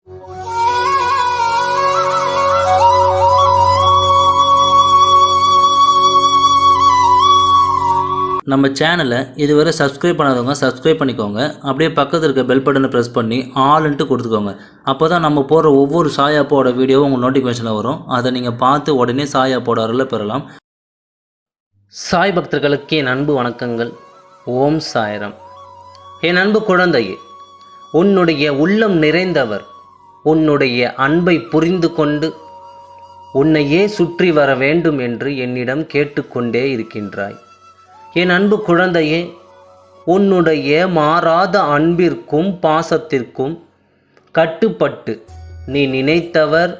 நம்ம சேனலை இதுவரை சப்ஸ்கிரைப் பண்ணாதவங்க சப்ஸ்கிரைப் பண்ணிக்கோங்க. அப்படியே பக்கத்தில் இருக்க பெல் பட்டனை ப்ரெஸ் பண்ணி ஆல்ன்ட்டு கொடுத்துக்கோங்க. அப்போ தான் நம்ம போடுற ஒவ்வொரு சாய் அப்போட வீடியோவும் உங்கள் நோட்டிஃபிகேஷனில் வரும். அதை நீங்கள் பார்த்து உடனே சாய் அப்போட அருளை பெறலாம். சாய் பக்தர்களுக்கு என் அன்பு வணக்கங்கள். ஓம் சாய்ராம். என் அன்பு குழந்தையே, உன்னுடைய உள்ளம் நிறைந்தவர் உன்னுடைய அன்பை புரிந்து கொண்டு உன்னையே சுற்றி வர வேண்டும் என்று என்னிடம் கேட்டுக்கொண்டே இருக்கின்றாய். என் அன்பு குழந்தையே, உன்னுடைய மாறாத அன்பிற்கும் பாசத்திற்கும் கட்டுப்பட்டு நீ நினைத்தவர்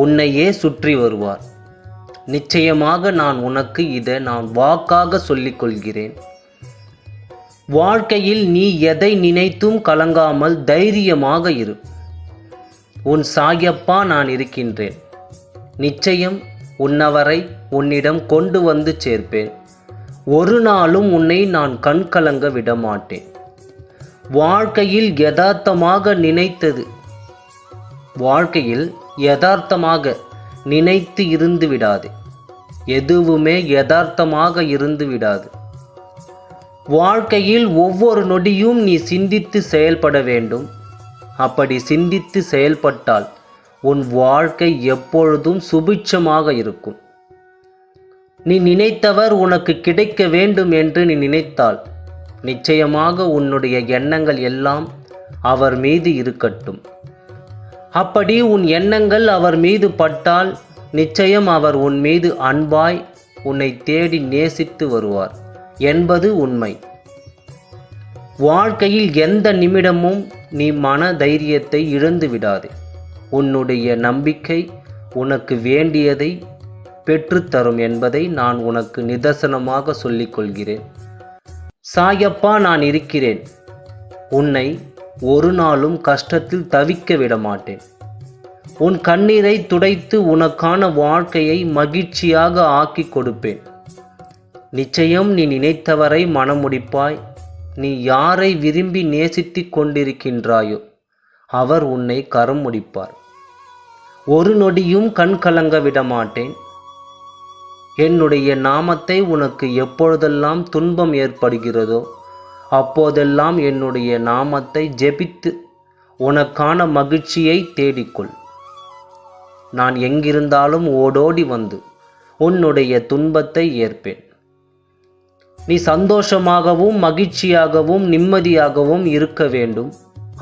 உன்னையே சுற்றி வருவார். நிச்சயமாக நான் உனக்கு இதை வாக்காக சொல்லிக் கொள்கிறேன். வாழ்க்கையில் நீ எதை நினைத்தும் கலங்காமல் தைரியமாக இரு. உன் சாயப்பா நான் இருக்கின்றேன். நிச்சயம் உன்னவரை உன்னிடம் கொண்டு வந்து சேர்ப்பேன். ஒரு நாளும் உன்னை நான் கண்கலங்க விடமாட்டேன். வாழ்க்கையில் யதார்த்தமாக நினைத்து இருந்து விடாது. எதுவுமே யதார்த்தமாக இருந்து விடாது. வாழ்க்கையில் ஒவ்வொரு நொடியும் நீ சிந்தித்து செயல்பட வேண்டும். அப்படி சிந்தித்து செயல்பட்டால் உன் வாழ்க்கை எப்பொழுதும் சுபிட்சமாக இருக்கும். நீ நினைத்தவர் உனக்கு கிடைக்க வேண்டும் என்று நீ நினைத்தால் நிச்சயமாக உன்னுடைய எண்ணங்கள் எல்லாம் அவர் மீது இருக்கட்டும். அப்படி உன் எண்ணங்கள் அவர் மீது பட்டால் நிச்சயம் அவர் உன் மீது அன்பாய் உன்னை தேடி நேசித்து வருவார் என்பது உண்மை. வாழ்க்கையில் எந்த நிமிடமும் நீ மன தைரியத்தை இழந்து விடாதே. உன்னுடைய நம்பிக்கை உனக்கு வேண்டியதை பெற்றுத்தரும் என்பதை நான் உனக்கு நிதர்சனமாக சொல்லிக் கொள்கிறேன். சாயப்பா நான் இருக்கிறேன். உன்னை ஒரு நாளும் கஷ்டத்தில் தவிக்க விட மாட்டேன். உன் கண்ணீரை துடைத்து உனக்கான வாழ்க்கையை மகிழ்ச்சியாக ஆக்கி கொடுப்பேன். நிச்சயம் நீ நினைத்தவரை மனமுடிப்பாய். நீ யாரை விரும்பி நேசித்துக் கொண்டிருக்கின்றாயோ அவர் உன்னை கரம் முடிப்பார். ஒரு நொடியும் கண் கலங்க விட மாட்டேன். என்னுடைய நாமத்தை உனக்கு எப்பொழுதெல்லாம் துன்பம் ஏற்படுகிறதோ அப்போதெல்லாம் என்னுடைய நாமத்தை ஜெபித்து உனக்கான மகிழ்ச்சியை தேடிக்கொள். நான் எங்கிருந்தாலும் ஓடோடி வந்து உன்னுடைய துன்பத்தை ஏற்பேன். நீ சந்தோஷமாகவும் மகிழ்ச்சியாகவும் நிம்மதியாகவும் இருக்க வேண்டும்.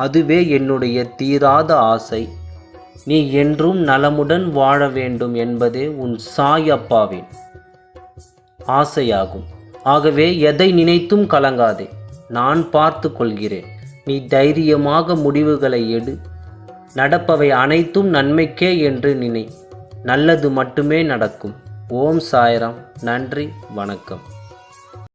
அதுவே என்னுடைய தீராத ஆசை. நீ என்றும் நலமுடன் வாழ வேண்டும் என்பதே உன் சாயப்பாவின் ஆசையாகும். ஆகவே எதை நினைத்தும் கலங்காதே. நான் பார்த்து கொள்கிறேன். நீ தைரியமாக முடிவுகளை எடு. நடப்பவை அனைத்தும் நன்மைக்கே என்று நினை. நல்லது மட்டுமே நடக்கும். ஓம் சாய்ராம். நன்றி, வணக்கம்.